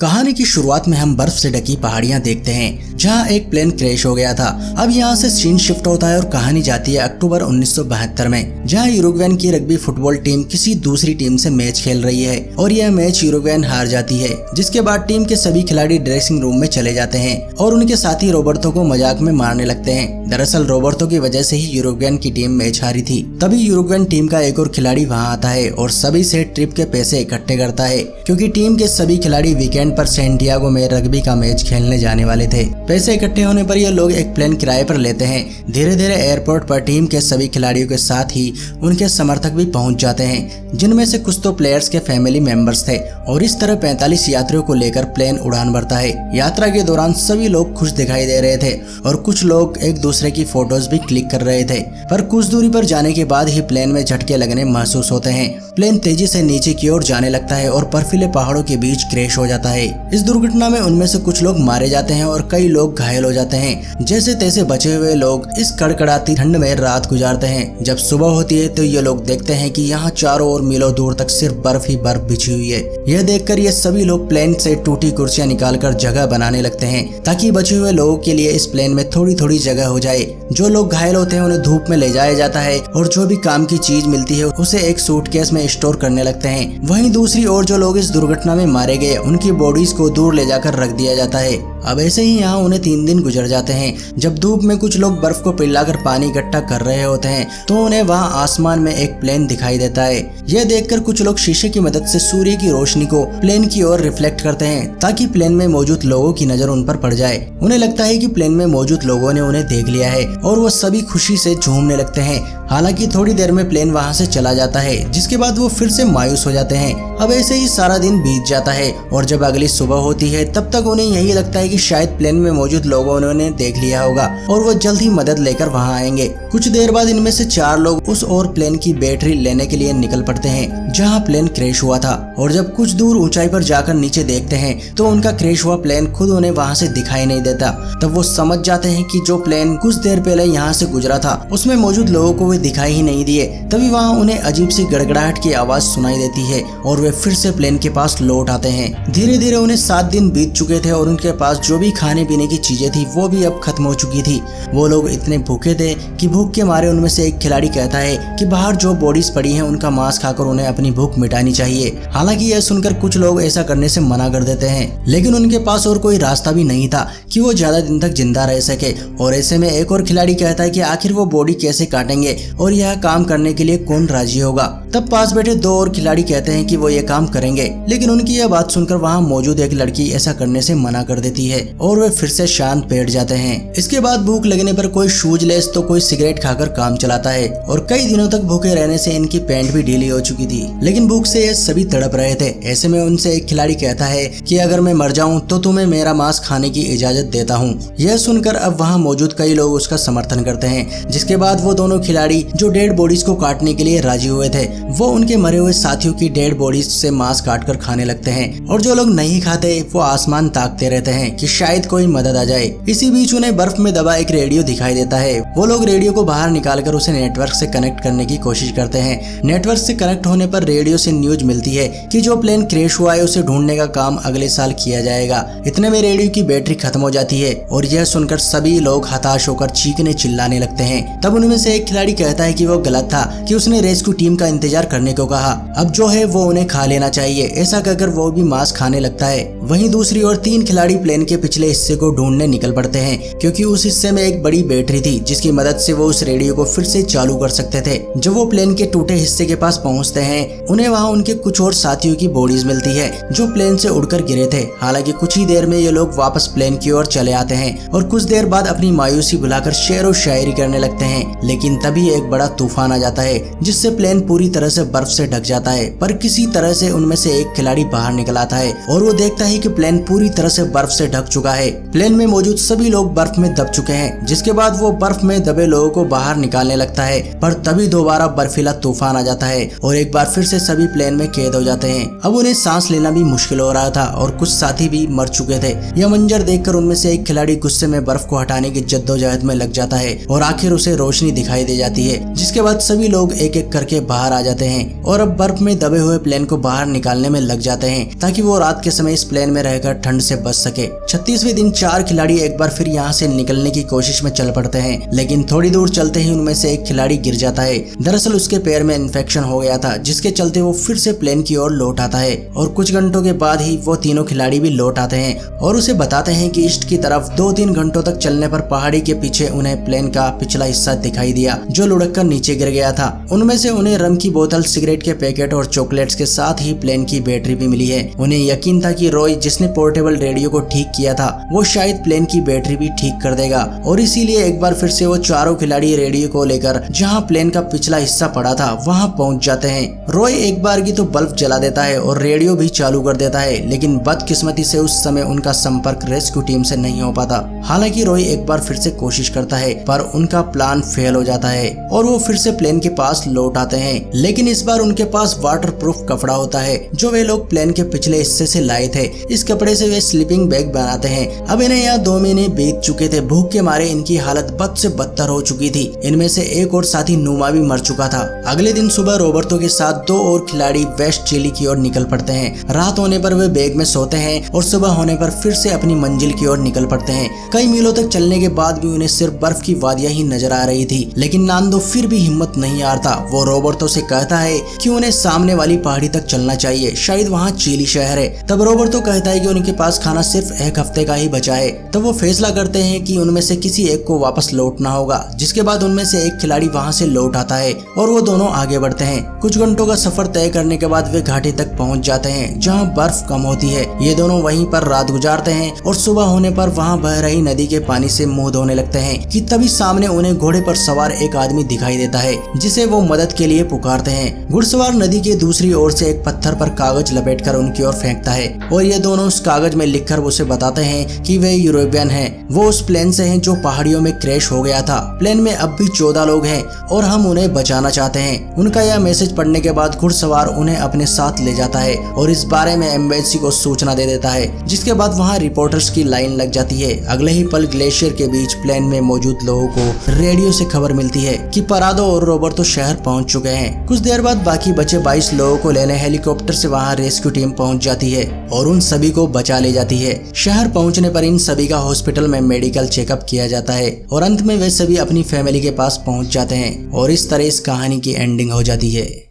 कहानी की शुरुआत में हम बर्फ से ढकी पहाड़ियां देखते हैं जहां एक प्लेन क्रैश हो गया था। अब यहां से सीन शिफ्ट होता है और कहानी जाती है अक्टूबर 1972 में, जहां यूरुग्वेन की रग्बी फुटबॉल टीम किसी दूसरी टीम से मैच खेल रही है और यह मैच यूरुग्वेन हार जाती है। जिसके बाद टीम के सभी खिलाड़ी ड्रेसिंग रूम में चले जाते हैं और उनके साथी रोबर्तो को मजाक में मारने लगते हैं। दरअसल रोबर्तो की वजह से ही यूरुग्वेन की टीम मैच हारी थी। तभी यूरुग्वेन टीम का एक और खिलाड़ी वहां आता है और सभी से ट्रिप के पैसे इकट्ठे करता है, क्योंकि टीम के सभी खिलाड़ी वीकेंड पर सैंटियागो में रग्बी का मैच खेलने जाने वाले थे। पैसे इकट्ठे होने पर ये लोग एक प्लेन किराए पर लेते हैं। धीरे धीरे एयरपोर्ट पर टीम के सभी खिलाड़ियों के साथ ही उनके समर्थक भी पहुंच जाते हैं, जिनमें से कुछ तो प्लेयर्स के फैमिली मेंबर्स थे। और इस तरह 45 यात्रियों को लेकर प्लेन उड़ान भरता है। यात्रा के दौरान सभी लोग खुश दिखाई दे रहे थे और कुछ लोग एक दूसरे की फोटोज भी क्लिक कर रहे थे। पर कुछ दूरी पर जाने के बाद ही प्लेन में झटके लगने महसूस होते हैं। प्लेन तेजी से नीचे की ओर जाने लगता है और बर्फीले पहाड़ों के बीच क्रैश हो जाता है। इस दुर्घटना में उनमें से कुछ लोग मारे जाते हैं और कई लोग घायल हो जाते हैं। जैसे तैसे बचे हुए लोग इस कड़कड़ाती ठंड में रात गुजारते हैं। जब सुबह होती है तो ये लोग देखते हैं कि यहाँ चारों ओर मीलों दूर तक सिर्फ बर्फ ही बर्फ बिछी हुई है। यह देखकर ये सभी लोग प्लेन से टूटी कुर्सियां निकालकर जगह बनाने लगते हैं, ताकि बचे हुए लोगों के लिए इस प्लेन में थोड़ी थोड़ी जगह हो जाए। जो लोग घायल होते हैं उन्हें धूप में ले जाया जाता है और जो भी काम की चीज मिलती है उसे एक सूटकेस में स्टोर करने लगते हैं। वहीं दूसरी ओर जो लोग इस दुर्घटना में मारे गए उनकी बॉडीज को दूर ले जाकर रख दिया जाता है। अब ऐसे ही यहाँ उन्हें 3 दिन गुजर जाते हैं। जब धूप में कुछ लोग बर्फ को पिघलाकर पानी इकट्ठा कर रहे होते हैं तो उन्हें वहाँ आसमान में एक प्लेन दिखाई देता है। यह देखकर कुछ लोग शीशे की मदद से सूर्य की रोशनी को प्लेन की ओर रिफ्लेक्ट करते हैं, ताकि प्लेन में मौजूद लोगों की नजर उन पर पड़ जाए। उन्हें लगता है कि प्लेन में मौजूद लोगों ने उन्हें देख लिया है और वो सभी खुशी से झूमने लगते हैं। हालांकि थोड़ी देर में प्लेन वहां से चला जाता है, जिसके बाद वो फिर से मायूस हो जाते हैं। अब ऐसे ही सारा दिन बीत जाता है और जब अगली सुबह होती है तब तक उन्हें यही लगता है कि शायद प्लेन में मौजूद लोगों ने उन्हें देख लिया होगा और वो जल्द ही मदद लेकर वहां आएंगे। कुछ देर बाद इनमें से 4 लोग उस और प्लेन की बैटरी लेने के लिए निकल पड़ते हैं जहां प्लेन क्रैश हुआ था। और जब कुछ दूर ऊंचाई पर जाकर नीचे देखते हैं तो उनका क्रैश हुआ प्लेन खुद उन्हें वहां से दिखाई नहीं देता। तब वो समझ जाते हैं कि जो प्लेन कुछ देर पहले यहाँ से गुजरा था उसमें मौजूद लोगों को वे दिखाई ही नहीं दिए। तभी वहाँ उन्हें अजीब सी गड़गड़ाहट की आवाज सुनाई देती है और वे फिर से प्लेन के पास लौट आते हैं। धीरे धीरे उन्हें 7 दिन बीत चुके थे और उनके पास जो भी खाने पीने की चीजें थी वो भी अब खत्म हो चुकी थी। वो लोग इतने भूखे थे कि भूख के मारे उनमें से एक खिलाड़ी कहता है कि बाहर जो बॉडीज पड़ी हैं उनका मांस खाकर उन्हें अपनी भूख मिटानी चाहिए। हालांकि यह सुनकर कुछ लोग ऐसा करने से मना कर देते हैं, लेकिन उनके पास और कोई रास्ता भी नहीं था कि वो ज्यादा दिन तक जिंदा रह सके। और ऐसे में एक और खिलाड़ी कहता है कि आखिर वो बॉडी कैसे काटेंगे और यह काम करने के लिए कौन राजी होगा। तब पास बैठे 2 और खिलाड़ी कहते हैं कि वो ये काम करेंगे, लेकिन उनकी यह बात सुनकर वहाँ मौजूद एक लड़की ऐसा करने से मना कर देती है और वे फिर से शांत बैठ जाते हैं। इसके बाद भूख लगने पर कोई शूजलेस तो कोई सिगरेट खाकर काम चलाता है और कई दिनों तक भूखे रहने से इनकी पैंट भी ढीली हो चुकी थी, लेकिन भूख से ये सभी तड़प रहे थे। ऐसे में उनसे एक खिलाड़ी कहता है कि अगर मैं मर जाऊं तो तुम्हें मेरा मांस खाने की इजाजत देता हूं। यह सुनकर अब वहाँ मौजूद कई लोग उसका समर्थन करते हैं। जिसके बाद वो दोनों खिलाड़ी जो डेड बॉडीज को काटने के लिए राजी हुए थे वो उनके मरे हुए साथियों की डेड बॉडीज से मांस काटकर खाने लगते हैं। और जो लोग नहीं खाते वो आसमान ताकते रहते हैं कि शायद कोई मदद आ जाए। इसी बीच उन्हें बर्फ में दबा एक रेडियो दिखाई देता है। वो लोग रेडियो को बाहर निकालकर उसे नेटवर्क से कनेक्ट करने की कोशिश करते हैं। नेटवर्क से कनेक्ट होने पर रेडियो से न्यूज मिलती है कि जो प्लेन क्रैश हुआ है उसे ढूंढने का काम अगले साल किया जाएगा। इतने में रेडियो की बैटरी खत्म हो जाती है और यह सुनकर सभी लोग हताश होकर चीखने चिल्लाने लगते हैं। तब उनमें से एक खिलाड़ी कहता है कि वो गलत था कि उसने रेस्क्यू टीम का इंतजार करने को कहा। अब जो है वो उन्हें खा लेना चाहिए। ऐसा कहकर वो भी मांस खाने लगता है। वहीं दूसरी ओर 3 खिलाड़ी प्लेन के पिछले हिस्से को ढूंढने निकल पड़ते हैं, क्योंकि उस हिस्से में एक बड़ी बैटरी थी जिसकी मदद से वो उस रेडियो को फिर से चालू कर सकते थे। जब वो प्लेन के टूटे हिस्से के पास पहुंचते हैं उन्हें वहाँ उनके कुछ और साथियों की बॉडीज मिलती है जो प्लेन से उड़कर गिरे थे। हालांकि कुछ ही देर में ये लोग वापस प्लेन की ओर चले आते हैं और कुछ देर बाद अपनी मायूसी भुलाकर शेर और शायरी करने लगते हैं। लेकिन तभी एक बड़ा तूफान आ जाता है जिससे प्लेन पूरी तरह से बर्फ से ढक जाता है। पर किसी तरह से उनमें से एक खिलाड़ी बाहर निकल आता है और वो देखता है कि प्लेन पूरी तरह से बर्फ से ढक चुका है। प्लेन में मौजूद सभी लोग बर्फ में दब चुके हैं, जिसके बाद वो बर्फ में दबे लोगों को बाहर निकालने लगता है, पर तभी दोबारा बर्फीला तूफान आ जाता है और एक बार फिर से सभी प्लेन में कैद हो जाते हैं। अब उन्हें सांस लेना भी मुश्किल हो रहा था और कुछ साथी भी मर चुके थे। यह मंजर देखकर उनमें से एक खिलाड़ी गुस्से में बर्फ को हटाने की जद्दोजहद में लग जाता है और आखिर उसे रोशनी दिखाई दे जाती है, जिसके बाद सभी लोग एक एक करके बाहर आ जाते हैं और अब बर्फ में दबे हुए प्लेन को बाहर निकालने में लग जाते हैं ताकि वो रात के समय इस प्लेन में रहकर ठंड से बच सके। 36वें दिन 4 खिलाड़ी एक बार फिर यहाँ से निकलने की कोशिश में चल पड़ते हैं, लेकिन थोड़ी दूर चलते ही उनमें से एक खिलाड़ी गिर जाता है। दरअसल उसके पैर में इन्फेक्शन हो गया था, जिसके चलते वो फिर से प्लेन की ओर लौट आता है और कुछ घंटों के बाद ही वो तीनों खिलाड़ी भी लौट आते हैं और उसे बताते हैं कि ईस्ट की तरफ 2-3 घंटों तक चलने पर पहाड़ी के पीछे उन्हें प्लेन का पिछला हिस्सा दिखाई दिया जो लुढ़क कर नीचे गिर गया था। उनमें से उन्हें रम की बोतल, सिगरेट के पैकेट और चॉकलेट्स के साथ ही प्लेन की बैटरी भी मिली है। उन्हें यकीन था कि रॉय जिसने पोर्टेबल रेडियो को ठीक किया था वो शायद प्लेन की बैटरी भी ठीक कर देगा और इसीलिए एक बार फिर से वो चारों खिलाड़ी रेडियो को लेकर जहां प्लेन का पिछला हिस्सा पड़ा था वहां पहुंच जाते हैं। रॉय एक बार की तो बल्ब जला देता है और रेडियो भी चालू कर देता है, लेकिन बदकिस्मती से उस समय उनका संपर्क रेस्क्यू टीम से नहीं हो पाता। हालांकि रॉय एक बार फिर से कोशिश करता है पर उनका प्लान फेल हो जाता है और वो फिर से प्लेन के पास लौट आते हैं, लेकिन इस बार उनके पास वाटरप्रूफ कपड़ा होता है जो वे लोग प्लेन के पिछले हिस्से से लाए थे। इस कपड़े से वे स्लीपिंग बैग बनाते हैं। अब इन्हें यहाँ 2 महीने बीत चुके थे। भूख के मारे इनकी हालत बद से बदतर हो चुकी थी। इनमें से एक और साथी नुमा भी मर चुका था। अगले दिन सुबह रॉबर्टो के साथ 2 और खिलाड़ी वेस्ट चिली की ओर निकल पड़ते हैं। रात होने पर वे बैग में सोते हैं और सुबह होने पर फिर से अपनी मंजिल की ओर निकल पड़ते हैं। कई मीलों तक चलने के बाद भी उन्हें सिर्फ बर्फ की वादियां ही नजर आ रही थी, लेकिन नांदो फिर भी हिम्मत नहीं हारता। वो रॉबर्टो से कहता है कि उन्हें सामने वाली पहाड़ी तक चलना चाहिए, शायद वहाँ चिली शहर है। तब रॉबर्टो कहता है कि उनके पास खाना सिर्फ 1 हफ्ते का ही बचा है। तब वो फैसला करते हैं कि उनमें से किसी एक को वापस लौटना होगा, जिसके बाद उनमें से एक खिलाड़ी वहाँ से लौट आता है और वो दोनों आगे बढ़ते हैं। कुछ घंटों का सफर तय करने के बाद वे घाटी तक पहुँच जाते हैं जहाँ बर्फ कम होती है। ये दोनों वहीं पर रात गुजारते हैं और सुबह होने पर वहाँ बह रही नदी के पानी से मुंह धोने लगते हैं कि तभी सामने उन्हें घोड़े पर सवार एक आदमी दिखाई देता है जिसे वो मदद के लिए पुकारते हैं। घुड़सवार नदी के दूसरी ओर से एक पत्थर पर कागज लपेटकर उनकी ओर फेंकता है और ये दोनों उस कागज में लिखकर उसे बताते हैं कि वे यूरोपियन हैं। वो उस प्लेन से हैं जो पहाड़ियों में क्रैश हो गया था। प्लेन में अब भी 14 लोग हैं और हम उन्हें बचाना चाहते हैं। उनका यह मैसेज पढ़ने के बाद घुड़सवार उन्हें अपने साथ ले जाता है और इस बारे में एम्बेसी को सूचना दे देता है, जिसके बाद वहाँ रिपोर्टर्स की लाइन लग जाती है। अगले ही पल ग्लेशियर के बीच प्लेन में मौजूद लोगों को रेडियो से खबर मिलती है कि परादो और रॉबर्टो शहर पहुंच चुके हैं। कुछ देर बाद बाकी बचे 22 लोगों को लेने हेलीकॉप्टर से वहां रेस्क्यू टीम पहुंच जाती है और उन सभी को बचा ले जाती है। शहर पहुंचने पर इन सभी का हॉस्पिटल में मेडिकल चेकअप किया जाता है और अंत में वे सभी अपनी फैमिली के पास पहुंच जाते हैं और इस तरह इस कहानी की एंडिंग हो जाती है।